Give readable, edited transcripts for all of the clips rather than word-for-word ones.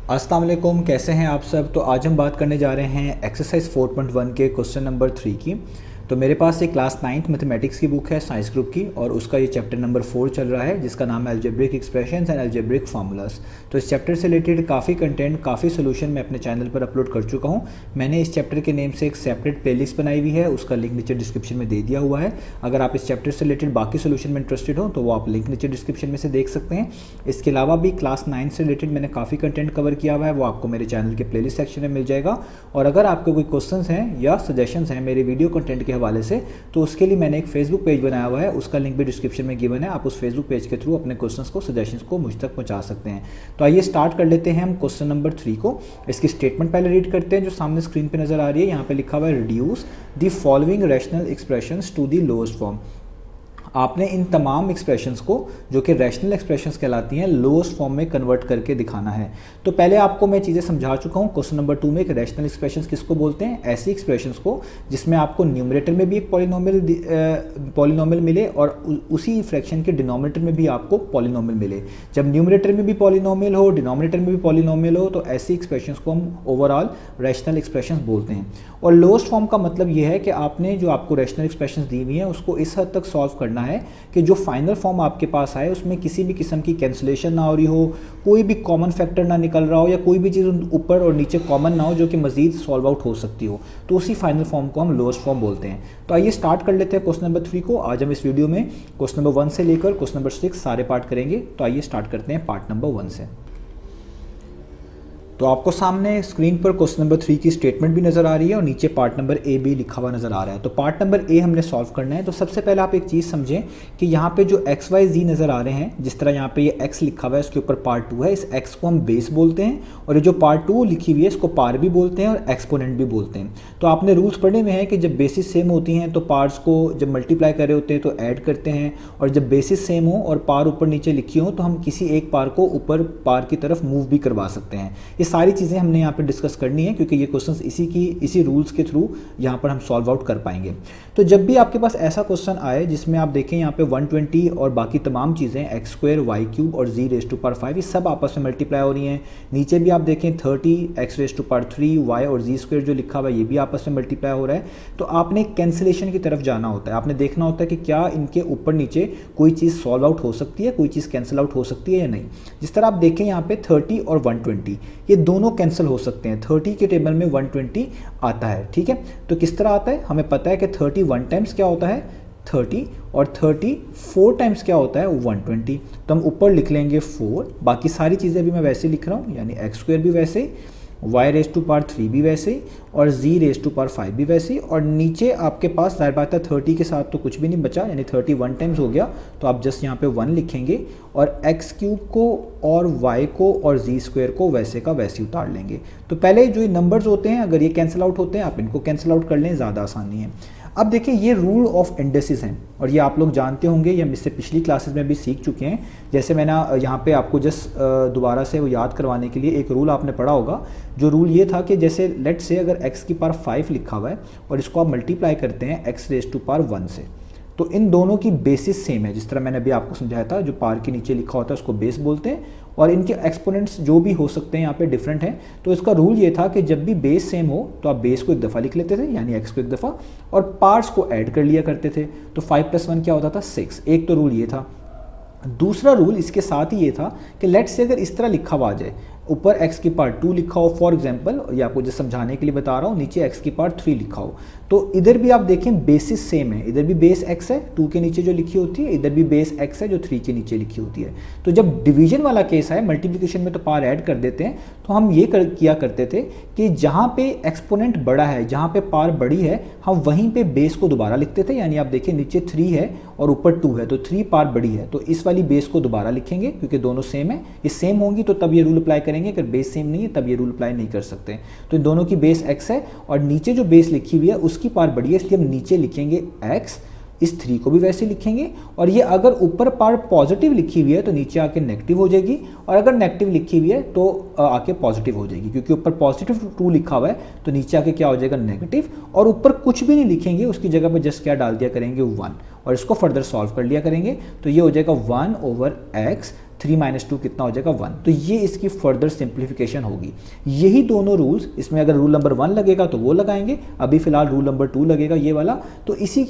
अस्सलाम वालेकुम, कैसे हैं आप सब। तो आज हम बात करने जा रहे हैं एक्सरसाइज 4.1 के क्वेश्चन नंबर 3 की। तो मेरे पास एक क्लास 9th मैथमेटिक्स की बुक है साइंस ग्रुप की, और उसका ये चैप्टर नंबर 4 चल रहा है जिसका नाम है algebraic expressions and algebraic formulas. तो इस चैप्टर से रिलेटेड काफ़ी कंटेंट, काफ़ी सोल्यूशन मैं अपने चैनल पर अपलोड कर चुका हूँ। मैंने इस चैप्टर के नेम से एक सेपरेट प्लेलिस्ट बनाई हुई है, उसका लिंक नीचे डिस्क्रिप्शन में दे दिया हुआ है। अगर आप इस चैप्टर से रिलेटेड बाकी सोल्यूशन में इंटरेस्टेड हो तो वो आप लिंक नीचे डिस्क्रिप्शन में से देख सकते हैं। इसके अलावा भी क्लास 9 से रिलेटेड मैंने काफ़ी कंटेंट कवर किया हुआ है, वो आपको मेरे चैनल के प्लेलिस्ट सेक्शन में मिल जाएगा। और अगर आपके कोई क्वेश्चन हैं या सजेशंस हैं मेरे वीडियो कंटेंट के हवाले से, तो उसके लिए मैंने एक फेसबुक पेज बनाया हुआ है, उसका लिंक भी डिस्क्रिप्शन में गिवन है। आप उस फेसबुक पेज के थ्रू अपने क्वेश्चंस को, सजेशंस को मुझ तक पहुंचा सकते हैं। तो आइए स्टार्ट कर लेते हैं हम क्वेश्चन नंबर 3 को। इसकी स्टेटमेंट पहले रीड करते हैं जो सामने स्क्रीन पे नजर आ रही है। यहाँ पे लिखा हुआ है reduce the following rational expressions to the lowest form. आपने इन तमाम एक्सप्रेशंस को, जो कि रैशनल एक्सप्रेशंस कहलाती हैं, लोएस्ट फॉर्म में कन्वर्ट करके दिखाना है। तो पहले आपको मैं चीज़ें समझा चुका हूँ। क्वेश्चन नंबर 2 में एक रैशनल एक्सप्रेशंस किसको बोलते हैं? ऐसी एक्सप्रेशंस को जिसमें आपको न्यूमरेटर में भी एक पॉलिनोमियल मिले और उसी फ्रैक्शन के डिनोमिनेटर में भी आपको पॉलिनोमियल मिले। जब न्यूमरेटर में भी पॉलिनोमियल हो, डिनोमिनेटर में भी पॉलिनोमियल हो, तो ऐसी एक्सप्रेशंस को हम ओवरऑल रैशनल एक्सप्रेशंस बोलते हैं। और लोएस्ट फॉर्म का मतलब यह है कि आपने जो आपको रैशनल एक्सप्रेशंस दी हुई हैं उसको इस हद तक सॉल्व करना है कि जो फाइनल फॉर्म आपके पास आए उसमें किसी भी किस्म की कैंसिलेशन ना हो रही हो, कोई भी कॉमन फैक्टर ना निकल रहा हो, या कोई भी चीज़ ऊपर और नीचे कॉमन ना हो जो कि मजीद सॉल्व आउट हो सकती हो। तो उसी फाइनल फॉर्म को हम लोएस्ट फॉर्म बोलते हैं। तो आइए स्टार्ट कर लेते हैं क्वेश्चन नंबर 3 को। आज हम इस वीडियो में क्वेश्चन नंबर 1 से लेकर क्वेश्चन नंबर 6 सारे पार्ट करेंगे। तो आइए स्टार्ट करते हैं पार्ट नंबर 1 से। तो आपको सामने स्क्रीन पर क्वेश्चन नंबर 3 की स्टेटमेंट भी नज़र आ रही है और नीचे पार्ट नंबर ए भी लिखा हुआ नज़र आ रहा है। तो पार्ट नंबर ए हमने सॉल्व करना है। तो सबसे पहले आप एक चीज़ समझें कि यहाँ पे जो एक्स वाई जी नज़र आ रहे हैं, जिस तरह यहाँ पे ये एक्स लिखा हुआ है इसके ऊपर पार्ट 2 है, इस एक्स को हम बेस बोलते हैं, और ये जो पार्ट 2 लिखी हुई है इसको पार भी बोलते हैं और एक्सपोनेंट भी बोलते हैं। तो आपने रूल्स पढ़े हुए हैं कि जब बेसिस सेम होती हैं तो पार्ट्स को जब मल्टीप्लाई कर रहे होते हैं तो ऐड करते हैं, और जब बेसिस सेम हो और पार ऊपर नीचे लिखी हो तो हम किसी एक पार को ऊपर पार की तरफ मूव भी करवा सकते हैं। ये सारी चीज़ें हमने यहाँ पे डिस्कस करनी है क्योंकि ये क्वेश्चंस इसी रूल्स के थ्रू यहाँ पर हम सॉल्व आउट कर पाएंगे। तो जब भी आपके पास ऐसा क्वेश्चन आए जिसमें आप देखें यहाँ पे 120 और बाकी तमाम चीज़ें एक्स स्क्वायर वाई क्यूब और जी रेज टू पावर 5 ये सब आपस में मल्टीप्लाई हो रही हैं। नीचे भी आप देखें 30 x raise to power 3 y और जी स्क्वायर जो लिखा हुआ है ये भी आपस में मल्टीप्लाई हो रहा है। तो आपने कैंसिलेशन की तरफ जाना होता है। आपने देखना होता है कि क्या इनके ऊपर नीचे कोई चीज़ सॉल्व आउट हो सकती है, कोई चीज़ कैंसिल आउट हो सकती है या नहीं। जिस तरह आप देखें यहाँ पे 30 और 120 ये दोनों कैंसिल हो सकते हैं। 30 के टेबल में 120 आता है, ठीक है। तो किस तरह आता है? हमें पता है कि 30 1 टाइम्स क्या होता है 30, और 30 4 टाइम्स क्या होता है 120। तो हम ऊपर लिख लेंगे 4, बाकी सारी चीज़ें भी मैं वैसे लिख रहा हूँ, यानी एक्स स्क्वायर भी वैसे, वाई रेज टू पावर 3 भी वैसे, और जी रेज टू पावर 5 भी वैसे। और नीचे आपके पास जाहिर बात है 30 के साथ तो कुछ भी नहीं बचा, यानी 30 1 टाइम्स हो गया, तो आप जस्ट यहाँ पे 1 लिखेंगे और एक्स क्यूब को और वाई को और जी स्क्वायर को वैसे का वैसे उतार लेंगे। तो पहले जो ये नंबर्स होते हैं अगर ये कैंसिल आउट होते हैं आप इनको कैंसिल आउट कर लें, ज़्यादा आसानी है। अब देखिए ये रूल ऑफ इंडेसिस हैं और ये आप लोग जानते होंगे, ये हम इससे पिछली क्लासेस में भी सीख चुके हैं। जैसे मैंने यहाँ पे आपको जस्ट दोबारा से वो याद करवाने के लिए एक रूल आपने पढ़ा होगा। जो रूल ये था कि जैसे लेट से अगर x की पावर 5 लिखा हुआ है और इसको आप मल्टीप्लाई करते हैं x रेज टू पावर 1 से, तो इन दोनों की बेसिस सेम है। जिस तरह मैंने अभी आपको समझाया था, जो पार के नीचे लिखा होता है उसको बेस बोलते हैं, और इनके एक्सपोनेंट्स जो भी हो सकते हैं यहाँ पे डिफरेंट हैं। तो इसका रूल ये था कि जब भी बेस सेम हो तो आप बेस को एक दफ़ा लिख लेते थे, यानी x को एक दफ़ा, और पार्ट्स को ऐड कर लिया करते थे। तो 5 + 1 क्या होता था 6। एक तो रूल ये था। दूसरा रूल इसके साथ ही ये था कि लेट्स से अगर इस तरह लिखा हुआ आ जाए, ऊपर x की पावर 2 लिखा हो फॉर एग्जांपल, ये आपको जो समझाने के लिए बता रहा हूँ, नीचे x की पावर 3 लिखा हो, तो इधर भी आप देखें बेसिस सेम है। इधर भी बेस x है 2 के नीचे जो लिखी होती है, इधर भी बेस x है जो 3 के नीचे लिखी होती है। तो जब डिवीजन वाला केस है, मल्टीप्लिकेशन में तो पावर ऐड कर देते हैं, तो हम ये किया करते थे कि जहाँ पे एक्सपोनेंट बड़ा है, जहाँ पे पावर बड़ी है, हम वहीं पे बेस को दोबारा लिखते थे। यानी आप देखिए नीचे 3 है और ऊपर 2 है, तो 3 पावर बड़ी है, तो इस वाली बेस को दोबारा लिखेंगे क्योंकि दोनों सेम है। ये सेम होंगी तो तब ये रूल अप्लाई करेंगे, अगर बेस सेम नहीं है तब ये रूल अप्लाई नहीं कर सकते। तो इन दोनों की बेस x है और नीचे जो बेस लिखी हुई है उसकी पावर बड़ी है, इसलिए हम नीचे लिखेंगे x, इस 3 को भी वैसे लिखेंगे। और ये अगर ऊपर पार पॉजिटिव लिखी हुई है तो नीचे आके नेगेटिव हो जाएगी, और अगर नेगेटिव लिखी हुई है तो आके पॉजिटिव हो जाएगी, क्योंकि ऊपर पॉजिटिव 2 लिखा हुआ है तो नीचे आके क्या हो जाएगा नेगेटिव। और ऊपर कुछ भी नहीं लिखेंगे, उसकी जगह पे जस्ट क्या डाल दिया करेंगे 1, और इसको फर्दर सॉल्व कर लिया करेंगे। तो ये हो जाएगा 1/x 3 माइनस 2 कितना हो जाएगा 1। तो ये इसकी फर्दर सिंप्लीफिकेशन होगी। यही दोनों रूल्स, इसमें अगर रूल नंबर 1 लगेगा तो वो लगाएंगे, अभी फिलहाल रूल नंबर 2 लगेगा ये वाला, तो इसी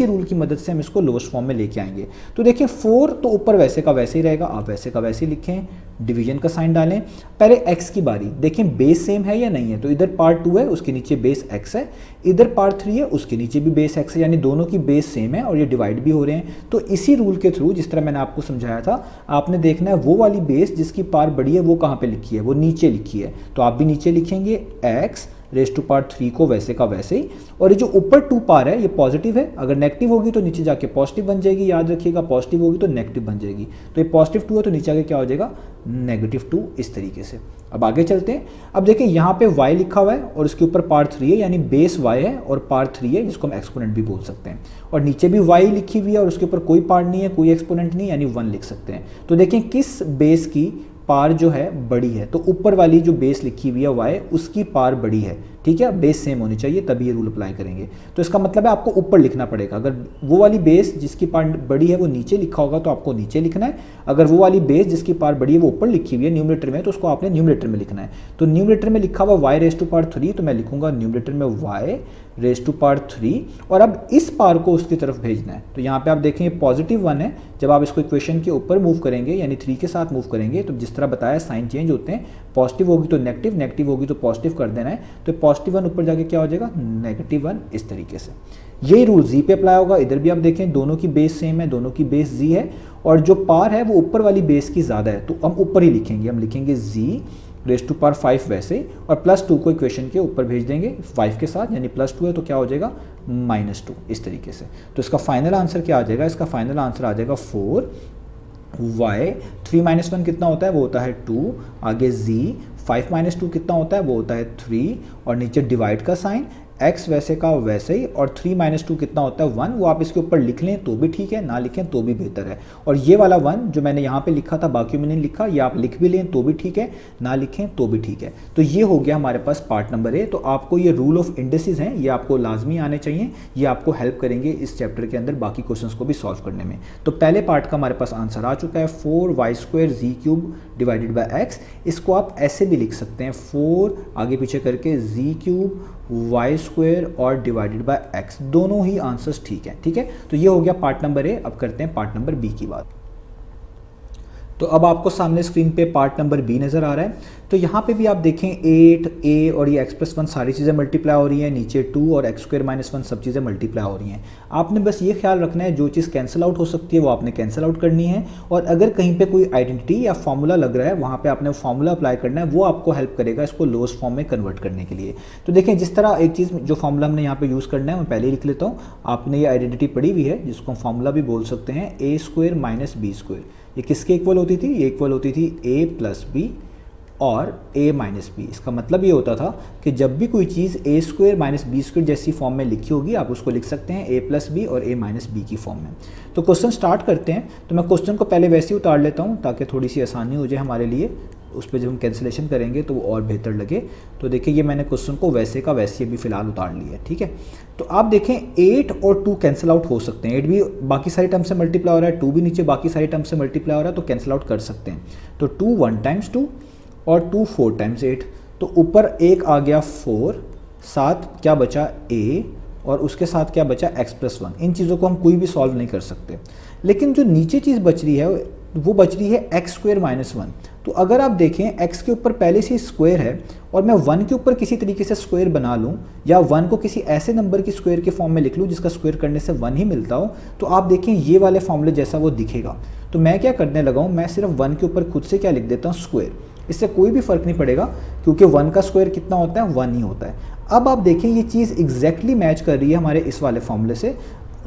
रूल की मदद से हम इसको लोएस्ट फॉर्म में लेके आएंगे। तो देखिए 4 तो ऊपर वैसे का वैसे ही रहेगा, आप वैसे का वैसे ही लिखें, डिवीजन का साइन डालें। पहले x की बारी देखें, बेस सेम है या नहीं है, तो इधर पार्ट 2 है उसके नीचे बेस x है, इधर पार्ट 3 है उसके नीचे भी बेस x है, यानी दोनों की बेस सेम है और ये डिवाइड भी हो रहे हैं। तो इसी रूल के थ्रू, जिस तरह मैंने आपको समझाया था, आपने देखना है वो वाली बेस जिसकी पार बड़ी है वो कहाँ पे लिखी है, वो नीचे लिखी है, तो आप भी नीचे लिखेंगे x रेज टू पावर 3 को वैसे का वैसे ही। और ये जो ऊपर 2 पार है ये पॉजिटिव है, अगर नेगेटिव होगी तो नीचे जाके पॉजिटिव बन जाएगी, याद रखिएगा, पॉजिटिव होगी तो नेगेटिव बन जाएगी। तो ये पॉजिटिव 2 है तो नीचे आके क्या हो जाएगा, -2, इस तरीके से। अब आगे चलते हैं। अब देखिए यहाँ पे y लिखा हुआ है और उसके ऊपर पार्ट 3 है, यानी बेस y है और पार्ट 3 है, जिसको हम एक्सपोनेंट भी बोल सकते हैं। और नीचे भी y लिखी हुई है और उसके ऊपर कोई पार्ट नहीं है, कोई एक्सपोनेंट नहीं, यानी 1 लिख सकते हैं। तो देखें किस बेस की पार जो है बड़ी है, तो ऊपर वाली जो बेस लिखी हुई है y, उसकी पार बड़ी है, ठीक है, बेस सेम होनी चाहिए तभी ये रूल अप्लाई करेंगे। तो इसका मतलब है आपको ऊपर लिखना पड़ेगा, अगर वो वाली बेस जिसकी पार बड़ी है वो नीचे लिखा होगा तो आपको नीचे लिखना है, अगर वो वाली बेस जिसकी पार बड़ी है वो ऊपर लिखी हुई है न्यूमरेटर में तो उसको आपने न्यूमरेटर में लिखना है। तो न्यूमरेटर में लिखा हुआ y रेज टू पावर 3, तो मैं लिखूंगा न्यूमरेटर में y रेज टू पावर 3, और अब इस पार को उसकी तरफ भेजना है। तो यहाँ पे आप देखें +1 है, जब आप इसको इक्वेशन के ऊपर मूव करेंगे यानी 3 के साथ मूव करेंगे तो जिस तरह बताया साइन चेंज होते हैं, पॉजिटिव होगी तो नेगेटिव, नेगेटिव होगी तो पॉजिटिव कर देना है। तो +1 ऊपर जाके क्या हो जाएगा, -1, इस तरीके से। यही रूल z पे अप्लाई होगा। इधर भी आप देखें दोनों की बेस सेम है, दोनों की बेस z है, और जो पार है वो ऊपर वाली बेस की ज़्यादा है तो हम ऊपर ही लिखेंगे, हम लिखेंगे z रेज टू पावर 5 वैसे, और +2 को इक्वेशन के ऊपर भेज देंगे 5 के साथ, यानी +2 है तो क्या हो जाएगा -2, इस तरीके से। तो इसका फाइनल आंसर क्या आ जाएगा, इसका फाइनल आंसर आ जाएगा 4y, 3 - 1 कितना होता है, वो होता है 2, आगे z 5 - 2 कितना होता है, वो होता है 3, और नीचे डिवाइड का साइन, x वैसे का वैसे ही, और 3 - 2 कितना होता है 1, वो आप इसके ऊपर लिख लें तो भी ठीक है, ना लिखें तो भी बेहतर है। और ये वाला 1 जो मैंने यहाँ पे लिखा था बाकी में नहीं लिखा, ये आप लिख भी लें तो भी ठीक है, ना लिखें तो भी ठीक है। तो ये हो गया हमारे पास पार्ट नंबर ए। तो आपको ये रूल ऑफ इंडिसेस हैं, ये आपको लाजमी आने चाहिए, ये आपको हेल्प करेंगे इस चैप्टर के अंदर बाकी क्वेश्चंस को भी सॉल्व करने में। तो पहले पार्ट का हमारे पास आंसर आ चुका है, 4y² z³ divided by x। इसको आप ऐसे भी लिख सकते हैं, 4 आगे पीछे करके z³ y² और डिवाइडेड बाय x, दोनों ही आंसर्स ठीक है, ठीक है। तो ये हो गया पार्ट नंबर ए। अब करते हैं पार्ट नंबर बी की बात। तो अब आपको सामने स्क्रीन पे पार्ट नंबर बी नज़र आ रहा है। तो यहाँ पे भी आप देखें 8 a और ये x+1 सारी चीज़ें मल्टीप्लाई हो रही हैं, नीचे 2 और x² - 1 सब चीज़ें मल्टीप्लाई हो रही हैं। आपने बस ये ख्याल रखना है जो चीज़ कैंसिल आउट हो सकती है वो आपने कैंसिल आउट करनी है, और अगर कहीं पे कोई आइडेंटिटी या फॉर्मूला लग रहा है वहाँ पे आपने फॉर्मूला अप्लाई करना है, वो आपको हेल्प करेगा इसको लोएस्ट फॉर्म में कन्वर्ट करने के लिए। तो देखें जिस तरह एक चीज़ जो फॉर्मूला हमने यहाँ पे यूज़ करना है मैं पहले ही लिख लेता हूँ। आपने ये आइडेंटिटी पढ़ी हुई है जिसको हम फॉर्मूला भी बोल सकते हैं, a² - b²। ये किसके इक्वल होती थी, ये इक्वल होती थी a + b और a - b। इसका मतलब ये होता था कि जब भी कोई चीज़ a² - b² जैसी फॉर्म में लिखी होगी आप उसको लिख सकते हैं a + b और a - b की फॉर्म में। तो क्वेश्चन स्टार्ट करते हैं। तो मैं क्वेश्चन को पहले वैसे ही उतार लेता हूँ ताकि थोड़ी सी आसानी हो जाए हमारे लिए, उस पर जब हम कैंसिलेशन करेंगे तो वो और बेहतर लगे। तो देखिए ये मैंने क्वेश्चन को वैसे का वैसे अभी फ़िलहाल उतार लिया है, ठीक है। तो आप देखें 8 और 2 कैंसिल आउट हो सकते हैं, 8 भी बाकी सारी टर्म से मल्टीप्लाई हो रहा है, 2 भी नीचे बाकी सारी टर्म से मल्टीप्लाई हो रहा है, तो कैंसिल आउट कर सकते हैं। तो 2 1 × 2 और 2 4 × 8, तो ऊपर एक आ गया 4, साथ क्या बचा a, और उसके साथ क्या बचा x+1। इन चीज़ों को हम कोई भी सॉल्व नहीं कर सकते, लेकिन जो नीचे चीज़ बच रही है वो बच रही है x² - 1। तो अगर आप देखें x के ऊपर पहले से स्क्वायर है और मैं 1 के ऊपर किसी तरीके से स्क्वायर बना लूँ या 1 को किसी ऐसे नंबर की स्क्वायर के फॉर्म में लिख लूँ जिसका स्क्वायर करने से 1 ही मिलता हो, तो आप देखें ये वाले फॉर्मूले जैसा वो दिखेगा। तो मैं क्या करने लगा हूँ, मैं सिर्फ 1 के ऊपर खुद से क्या लिख देता हूँ, स्क्वायर। इससे कोई भी फ़र्क नहीं पड़ेगा क्योंकि 1 का स्क्वायर कितना होता है, 1 ही होता है। अब आप देखें ये चीज़ एग्जैक्टली मैच कर रही है हमारे इस वाले फॉर्मूले से।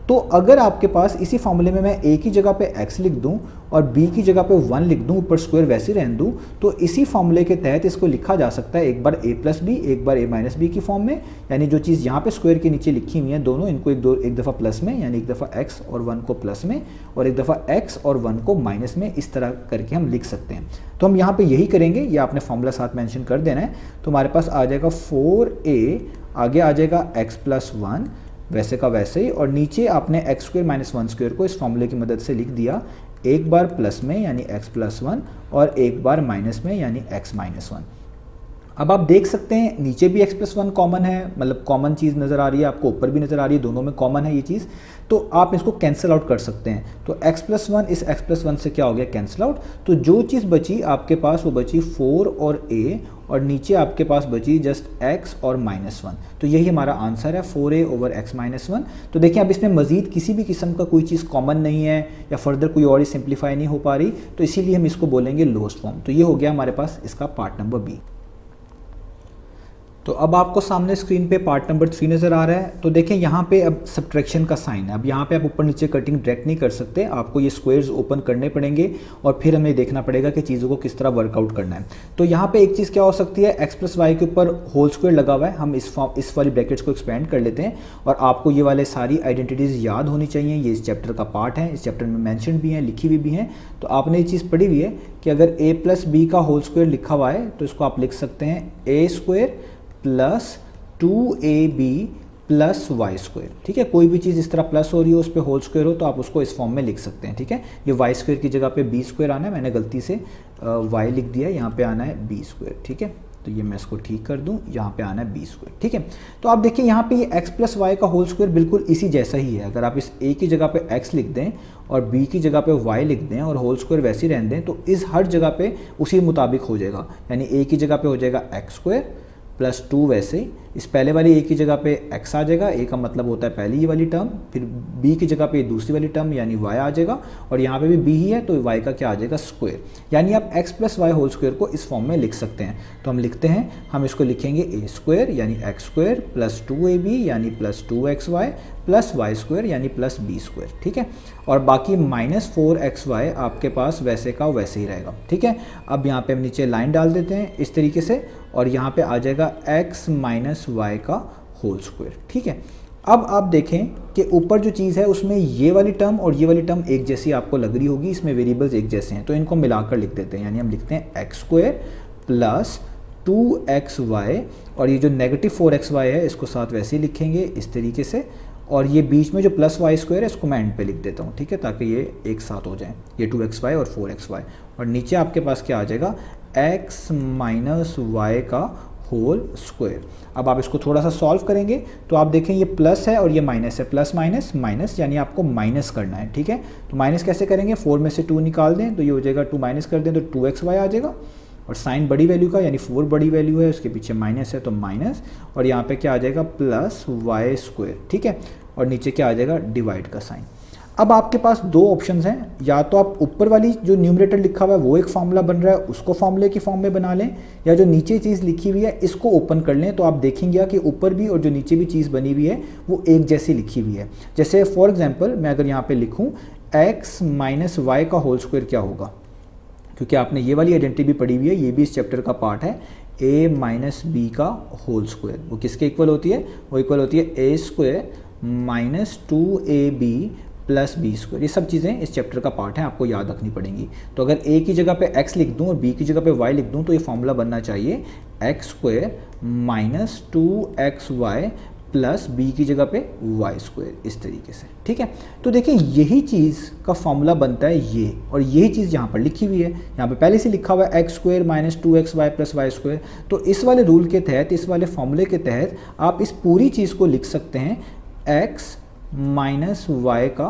तो अगर आपके पास इसी फॉर्मूले में मैं a की जगह पे x लिख दूं और b की जगह पे 1 लिख दूं, ऊपर स्क्वायर वैसे रहने दूं, तो इसी फॉर्मूले के तहत इसको लिखा जा सकता है एक बार a + b, एक बार a - b की फॉर्म में। यानी जो चीज़ यहाँ पे स्क्वायर के नीचे लिखी हुई है दोनों, इनको एक दफ़ा प्लस में, यानी एक दफ़ा x और 1 को प्लस में और एक दफ़ा x और 1 को माइनस में, इस तरह करके हम लिख सकते हैं। तो हम यहाँ पर यही करेंगे, ये आपने फॉर्मूला साथ मैंशन कर देना है। तो हमारे पास आ जाएगा 4a, आगे आ जाएगा x+1 वैसे का वैसे ही, और नीचे आपने x² - 1² को इस फॉर्मूले की मदद से लिख दिया एक बार प्लस में यानी x+1 और एक बार माइनस में यानी x-1। अब आप देख सकते हैं नीचे भी x+1 कॉमन है, मतलब कॉमन चीज़ नज़र आ रही है, आपको ऊपर भी नज़र आ रही है, दोनों में कॉमन है ये चीज़, तो आप इसको कैंसिल आउट कर सकते हैं। तो x+1 इस x+1 से क्या हो गया, कैंसिल आउट। तो जो चीज़ बची आपके पास वो बची 4 और a, और नीचे आपके पास बची जस्ट x और -1। तो यही हमारा आंसर है 4a ओवर x-1। तो देखिए अब इसमें मज़ीद किसी भी किस्म का कोई चीज़ कॉमन नहीं है या फर्दर कोई और ही सिंप्लीफाई नहीं हो पा रही, तो इसीलिए हम इसको बोलेंगे लोएस्ट फॉर्म। तो ये हो गया हमारे पास इसका पार्ट नंबर बी। तो अब आपको सामने स्क्रीन पे पार्ट नंबर 3 नज़र आ रहा है। तो देखें यहाँ पे अब सब्ट्रैक्शन का साइन है। अब यहाँ पे आप ऊपर नीचे कटिंग डायरेक्ट नहीं कर सकते, आपको ये स्क्वायर्स ओपन करने पड़ेंगे और फिर हमें देखना पड़ेगा कि चीज़ों को किस तरह वर्कआउट करना है। तो यहाँ पे एक चीज़ क्या हो सकती है, x+y के ऊपर होल स्क्वायर लगा हुआ है, हम इस वाली ब्रैकेट्स को एक्सपेंड कर लेते हैं और आपको ये वाले सारी आइडेंटिटीज़ याद होनी चाहिए। ये इस चैप्टर का पार्ट है, इस चैप्टर में मैंशन भी हैं, लिखी हुई भी हैं। तो आपने ये चीज़ पढ़ी हुई है कि अगर a+b का होल स्क्वायर लिखा हुआ है तो इसको आप लिख सकते हैं a² plus 2ab plus y square. ठीक है, कोई भी चीज़ इस तरह प्लस हो रही हो उस पर होल स्क्वायर हो तो आप उसको इस फॉर्म में लिख सकते हैं। ठीक है, ये वाई स्क्वायर की जगह पे बी स्क्वायर आना है, मैंने गलती से वाई लिख दिया है, यहाँ पे आना है बी स्क्वायर। ठीक है, तो ये मैं इसको ठीक कर दूं, यहाँ पे आना है बी स्क्वायर। ठीक है, तो आप देखिए यहाँ पे ये x+y का होल स्क्वायर बिल्कुल इसी जैसा ही है। अगर आप इस a की जगह पे x लिख दें और b की जगह पे y लिख दें और होल स्क्वायर वैसे ही रहने दें तो इस हर जगह पे उसी मुताबिक हो जाएगा। यानी a की जगह पे हो जाएगा x² प्लस 2, वैसे ही इस पहले वाली a की जगह पे x आ जाएगा, a का मतलब होता है पहली वाली टर्म, फिर b की जगह पे दूसरी वाली टर्म यानी y आ जाएगा और यहाँ पे भी b ही है तो y का क्या आ जाएगा, स्क्वायर। यानी आप x+y होल स्क्वायर को इस फॉर्म में लिख सकते हैं। तो हम लिखते हैं, हम इसको लिखेंगे a² यानी x² प्लस 2ab यानी प्लस 2xy प्लस y² यानी प्लस b²। ठीक है, और बाकी -4xy आपके पास वैसे का वैसे ही रहेगा। ठीक है, अब यहाँ पे हम नीचे लाइन डाल देते हैं इस तरीके से और यहाँ पे आ जाएगा x माइनस वाई का होल स्क्वायर। ठीक है, अब आप देखें कि ऊपर जो चीज़ है उसमें ये वाली टर्म और ये वाली टर्म एक जैसी आपको लग रही होगी, इसमें वेरिएबल्स एक जैसे हैं तो इनको मिलाकर लिख देते हैं। यानी हम लिखते हैं x² प्लस 2xy और ये जो नेगेटिव 4xy है इसको साथ वैसे ही लिखेंगे इस तरीके से, और ये बीच में जो प्लस y² है इसको मैं एंड पे लिख देता हूँ। ठीक है, ताकि ये एक साथ हो जाए, ये 2xy और 4xy, और नीचे आपके पास क्या आ जाएगा, x माइनस वाई का होल स्क्वायर। अब आप इसको थोड़ा सा सॉल्व करेंगे तो आप देखें ये प्लस है और ये माइनस है, प्लस माइनस माइनस, यानी आपको माइनस करना है। ठीक है, तो माइनस कैसे करेंगे, 4 में से 2 निकाल दें तो ये हो जाएगा 2 माइनस कर दें तो 2xy आ जाएगा, और साइन बड़ी वैल्यू का यानी 4 बड़ी वैल्यू है, उसके पीछे माइनस है तो माइनस, और यहाँ पे क्या आ जाएगा प्लस y²। ठीक है, और नीचे क्या आ जाएगा, डिवाइड का साइन। अब आपके पास दो ऑप्शंस हैं, या तो आप ऊपर वाली जो न्यूमरेटर लिखा हुआ है वो एक फार्मूला बन रहा है उसको फार्मूले की फॉर्म में बना लें, या जो नीचे चीज़ लिखी हुई है इसको ओपन कर लें। तो आप देखेंगे कि ऊपर भी और जो नीचे भी चीज़ बनी हुई है वो एक जैसी लिखी हुई है। जैसे फॉर एग्जांपल मैं अगर यहाँ पे लिखूँ x माइनस वाई का होल स्क्वायर क्या होगा, क्योंकि आपने ये वाली आइडेंटिटी भी पढ़ी हुई है, ये भी इस चैप्टर का पार्ट है, a माइनस बी का होल स्क्वायर वो किसके इक्वल होती है, वो इक्वल होती है a² minus 2ab plus b²। ये सब चीज़ें इस चैप्टर का पार्ट है, आपको याद रखनी पड़ेंगी। तो अगर a की जगह पे x लिख दूं और b की जगह पे y लिख दूं तो ये फॉर्मूला बनना चाहिए x² minus 2xy plus b की जगह पे y², इस तरीके से। ठीक है, तो देखिए यही चीज़ का फॉर्मूला बनता है ये, और यही चीज़ यहाँ पर लिखी हुई है, यहाँ पे पहले से लिखा हुआ है x² minus 2xy plus y²। तो इस वाले रूल के तहत, इस वाले फॉर्मूले के तहत आप इस पूरी चीज़ को लिख सकते हैं x माइनस वाई का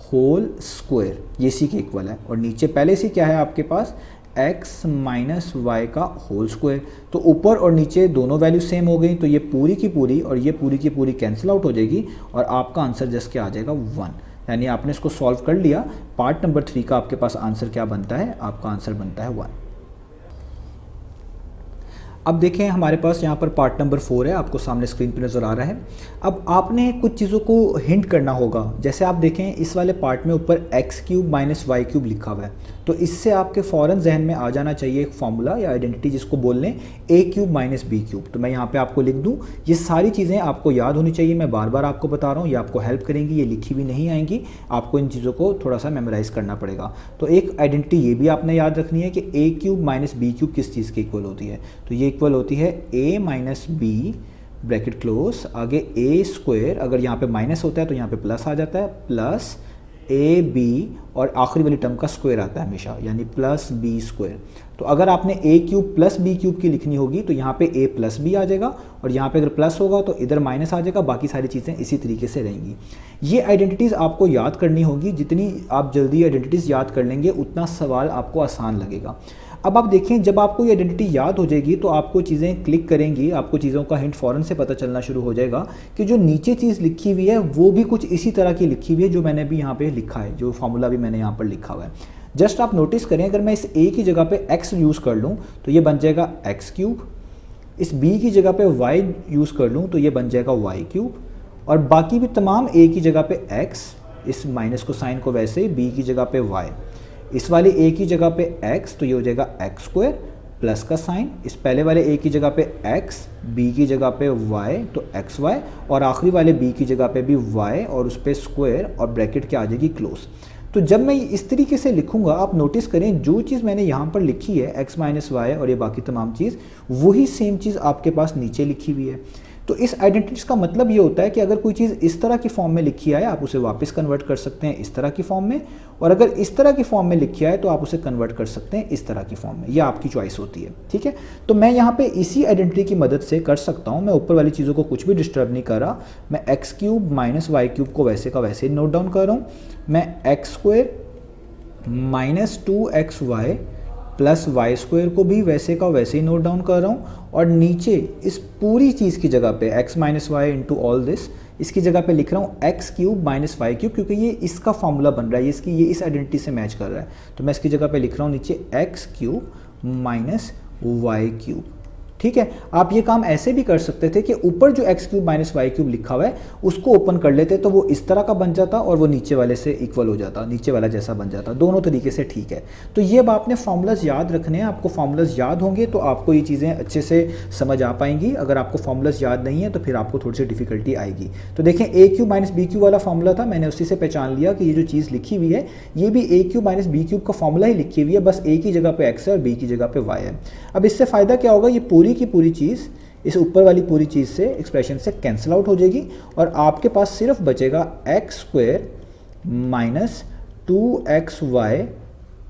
होल स्क्वायर, ये इसी के इक्वल है, और नीचे पहले से क्या है आपके पास x माइनस वाई का होल स्क्वायर। तो ऊपर और नीचे दोनों वैल्यू सेम हो गई तो ये पूरी की पूरी और ये पूरी की पूरी कैंसिल आउट हो जाएगी और आपका आंसर जस्ट क्या आ जाएगा, 1। यानी आपने इसको सॉल्व कर लिया। पार्ट नंबर 3 का आपके पास आंसर क्या बनता है, आपका आंसर बनता है 1। अब देखें हमारे पास यहाँ पर पार्ट नंबर 4 है, आपको सामने स्क्रीन पे नज़र आ रहा है। अब आपने कुछ चीज़ों को हिंट करना होगा। जैसे आप देखें इस वाले पार्ट में ऊपर x³ माइनस y³ लिखा हुआ है, तो इससे आपके फ़ौरन जहन में आ जाना चाहिए एक फार्मूला या आइडेंटिटी जिसको बोल लें a³ माइनस b³। तो मैं यहाँ पे आपको लिख दूँ, ये सारी चीज़ें आपको याद होनी चाहिए। मैं बार बार आपको बता रहा हूँ, ये आपको हेल्प करेंगी, ये लिखी हुई नहीं आएंगी, आपको इन चीज़ों को थोड़ा सा मेमोराइज़ करना पड़ेगा। तो एक आइडेंटिटी ये भी आपने याद रखनी है कि a³ माइनस b³ किस चीज़ के इक्वल होती है, तो ये इक्वल होती है a minus b bracket close, आगे a², अगर यहाँ पे माइनस होता है तो यहाँ पे प्लस आ जाता है, प्लस ए बी और आखिरी वाली टर्म का स्क्वायर आता है हमेशा, यानी प्लस बी स्क्वायर। तो अगर आपने ए क्यूब प्लस बी क्यूब की लिखनी होगी तो यहाँ पे ए प्लस बी आ जाएगा, और यहाँ पे अगर प्लस होगा तो इधर माइनस आ जाएगा, बाकी सारी चीज़ें इसी तरीके से रहेंगी। ये आइडेंटिटीज़ आपको याद करनी होगी, जितनी आप जल्दी आइडेंटिटीज़ याद कर लेंगे उतना सवाल आपको आसान लगेगा। अब आप देखें, जब आपको ये आइडेंटिटी याद हो जाएगी तो आपको चीज़ें क्लिक करेंगी, आपको चीज़ों का हिंट फ़ौरन से पता चलना शुरू हो जाएगा कि जो नीचे चीज़ लिखी हुई है वो भी कुछ इसी तरह की लिखी हुई है जो मैंने भी यहाँ पे लिखा है, जो फार्मूला भी मैंने यहाँ पर लिखा हुआ है। जस्ट आप नोटिस करें, अगर मैं इस a की जगह पे x यूज़ कर लूँ तो ये बन जाएगा x क्यूब, इस b की जगह पे y यूज़ कर लूँ तो ये बन जाएगा y क्यूब, और बाकी भी तमाम a की जगह पे x, इस माइनस को साइन को वैसे ही b की जगह पे y, इस वाले a की जगह पे x तो ये हो जाएगा x स्क्वायर प्लस का साइन, इस पहले वाले a की जगह पे x, b की जगह पे y तो xy, और आखिरी वाले b की जगह पे भी y और उस पर स्क्वायर और ब्रैकेट क्या आ जाएगी क्लोज। तो जब मैं इस तरीके से लिखूंगा, आप नोटिस करें जो चीज़ मैंने यहाँ पर लिखी है x माइनस वाई और ये बाकी तमाम चीज़, वही सेम चीज़ आपके पास नीचे लिखी हुई है। तो इस आइडेंटिटीज का मतलब ये होता है कि अगर कोई चीज़ इस तरह की फॉर्म में लिखी है आप उसे वापस कन्वर्ट कर सकते हैं इस तरह की फॉर्म में, और अगर इस तरह की फॉर्म में लिखी है तो आप उसे कन्वर्ट कर सकते हैं इस तरह की फॉर्म में, यह आपकी चॉइस होती है। ठीक है, तो मैं यहाँ पे इसी आइडेंटिटी की मदद से कर सकता हूँ, मैं ऊपर वाली चीज़ों को कुछ भी डिस्टर्ब नहीं कर रहा, मैं x cube minus y cube को वैसे का वैसे नोट डाउन कर रहा हूँ, मैं x square minus 2xy plus y square को भी वैसे का वैसे ही नोट डाउन कर रहा हूँ, और नीचे इस पूरी चीज़ की जगह पे x minus y into all this, इसकी जगह पे लिख रहा हूँ x cube minus y cube, क्योंकि ये इसका फॉर्मूला बन रहा है, ये इस आइडेंटिटी से मैच कर रहा है, तो मैं इसकी जगह पे लिख रहा हूँ नीचे x cube minus y cube. ठीक है, आप ये काम ऐसे भी कर सकते थे कि ऊपर जो x cube minus y cube लिखा हुआ है उसको ओपन कर लेते तो वो इस तरह का बन जाता और वो नीचे वाले से इक्वल हो जाता, नीचे वाला जैसा बन जाता, दोनों तरीके से ठीक है। तो ये अब आपने फार्मूलाज याद रखने हैं, आपको फार्मूलाज याद होंगे तो आपको ये चीज़ें अच्छे से समझ आ पाएंगी, अगर आपको फार्मूलाज याद नहीं है तो फिर आपको थोड़ी सी डिफिकल्टी आएगी। तो देखें, ए क्यूब माइनस बी क्यूब वाला फार्मूला था, मैंने उसी से पहचान लिया कि ये जो चीज़ लिखी हुई है ये भी ए क्यूब माइनस बी क्यूब का फॉर्मूला ही लिखी हुई है, बस ए की जगह पे एक्स है और बी की जगह पे वाई है। अब इससे फ़ायदा क्या होगा, ये पूरी की पूरी चीज़ इस ऊपर वाली पूरी चीज़ से एक्सप्रेशन से कैंसिल आउट हो जाएगी और आपके पास सिर्फ बचेगा x square minus 2xy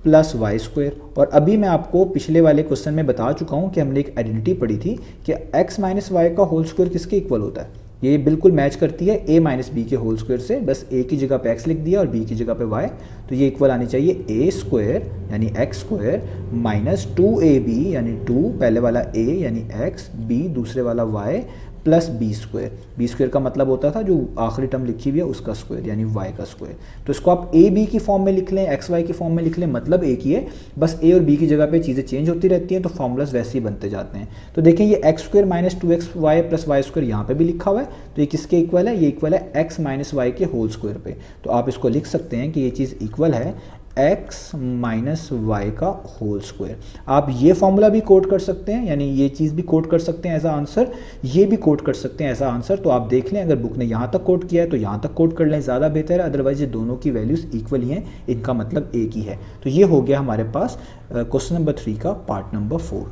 plus y square. और अभी मैं आपको पिछले वाले क्वेश्चन में बता चुका हूँ कि हमने एक आइडेंटिटी पढ़ी थी कि x माइनस वाई का होल स्क्वायर किसके इक्वल होता है, ये बिल्कुल मैच करती है a माइनस बी के होल स्क्वायर से, बस a की जगह पे x लिख दिया और b की जगह पे y, तो ये इक्वल आनी चाहिए a स्क्वायर यानी x स्क्वायर माइनस 2ab यानी 2 पहले वाला a यानी x, b दूसरे वाला y प्लस बी स्क्वायर का मतलब होता था जो आखिरी टर्म लिखी हुई है उसका स्क्वायर यानी y का स्क्वायर। तो इसको आप ए बी की फॉर्म में लिख लें, एक्स वाई की फॉर्म में लिख लें, मतलब एक ही है, बस a और b की जगह पे चीज़ें चेंज होती रहती हैं तो फॉर्मूलाज वैसे ही बनते जाते हैं। तो देखें, ये x square minus 2xy plus y square यहाँ पे भी लिखा हुआ है, तो ये किसके इक्वल है, ये इक्वल है x माइनस वाई के होल स्क्वायर पे। तो आप इसको लिख सकते हैं कि ये चीज़ इक्वल है x माइनस वाई का होल स्क्वायर। आप ये फॉर्मूला भी कोट कर सकते हैं, यानी ये चीज़ भी कोट कर सकते हैं एज आंसर, ये भी कोट कर सकते हैं एज आंसर। तो आप देख लें, अगर बुक ने यहाँ तक कोट किया है तो यहाँ तक कोट कर लें, ज़्यादा बेहतर है, अदरवाइज ये दोनों की वैल्यूज़ इक्वल ही हैं, इनका मतलब एक ही है। तो ये हो गया हमारे पास क्वेश्चन नंबर 3 का पार्ट नंबर 4।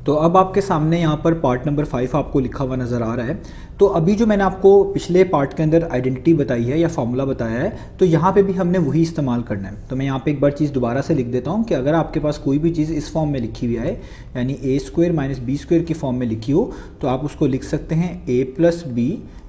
तो अब आपके सामने यहाँ पर पार्ट नंबर 5 आपको लिखा हुआ नज़र आ रहा है। तो अभी जो मैंने आपको पिछले पार्ट के अंदर आइडेंटिटी बताई है या फॉर्मूला बताया है, तो यहाँ पे भी हमने वही इस्तेमाल करना है। तो मैं यहाँ पे एक बार चीज़ दोबारा से लिख देता हूँ कि अगर आपके पास कोई भी चीज़ इस फॉर्म में लिखी हुई है, यानी ए स्क्वायर माइनस बी स्क्वायर की फॉर्म में लिखी हो, तो आप उसको लिख सकते हैं a plus B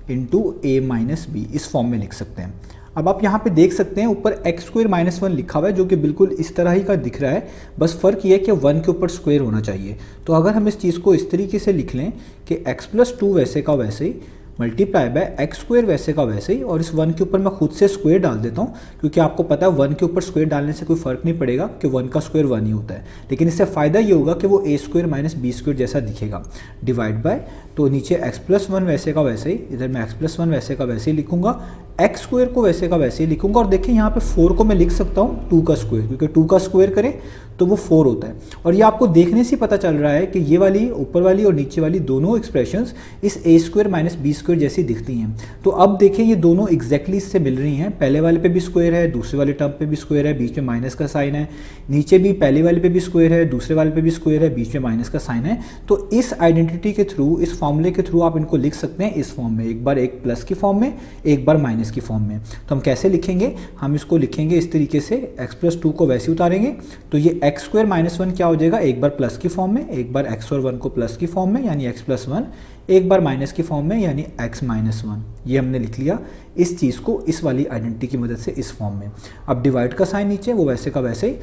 into A minus B, इस फॉर्म में लिख सकते हैं। अब आप यहाँ पे देख सकते हैं ऊपर एक्स स्क्वायर माइनस 1 लिखा हुआ है जो कि बिल्कुल इस तरह ही का दिख रहा है, बस फ़र्क ये है कि 1 के ऊपर स्क्वायर होना चाहिए। तो अगर हम इस चीज़ को इस तरीके से लिख लें कि x प्लस 2 वैसे का वैसे ही मल्टीप्लाई बाय एक्स स्क्वायर वैसे का वैसे ही, और इस 1 के ऊपर मैं खुद से स्क्वायर डाल देता हूँ क्योंकि आपको पता है 1 के ऊपर स्क्वायर डालने से कोई फ़र्क नहीं पड़ेगा कि 1 का स्क्वायर 1 ही होता है, लेकिन इससे फ़ायदा ये होगा कि वो ए स्क्वायर माइनस बी स्क्वायर जैसा दिखेगा। डिवाइड बाय, तो नीचे x प्लस 1 वैसे का वैसे ही, इधर मैं x प्लस 1 वैसे का वैसे ही लिखूंगा, एक्स स्क्वायर को वैसे का वैसे ही लिखूंगा, और देखिए यहाँ पे 4 को मैं लिख सकता हूँ 2 का स्क्वायर, क्योंकि 2 का स्क्वायर करें तो वो 4 होता है। और ये आपको देखने से पता चल रहा है कि ये वाली ऊपर वाली और नीचे वाली दोनों एक्सप्रेशंस इस ए स्क्वायर माइनस बी स्क्वायर जैसी दिखती हैं। तो अब देखें, ये दोनों एग्जैक्टली इससे मिल रही हैं, पहले वाले पे भी स्क्वायर है, दूसरे वाले टर्म पे भी स्क्वायर है, बीच में माइनस का साइन है, नीचे भी पहले वाले पे भी स्क्वायर है, दूसरे वाले पे भी स्क्वायर है, बीच में माइनस का साइन है। तो इस आइडेंटिटी के थ्रू, इस फॉर्मूले के थ्रू आप इनको लिख सकते हैं इस फॉर्म में, एक बार एक प्लस की फॉर्म में, एक बार माइनस माइनस की फॉर्म में। तो हम कैसे लिखेंगे, हम इसको लिखेंगे इस तरीके से, x+2 को वैसे उतारेंगे तो ये x² - 1 क्या हो जाएगा, एक बार प्लस की फॉर्म में, एक बार x और 1 को प्लस की फॉर्म में यानी x+1, एक बार माइनस की फॉर्म में यानी x - 1। ये हमने लिख लिया इस चीज़ को इस वाली आइडेंटिटी की मदद से इस फॉर्म में। अब डिवाइड का साइन नीचे वो वैसे का वैसे ही,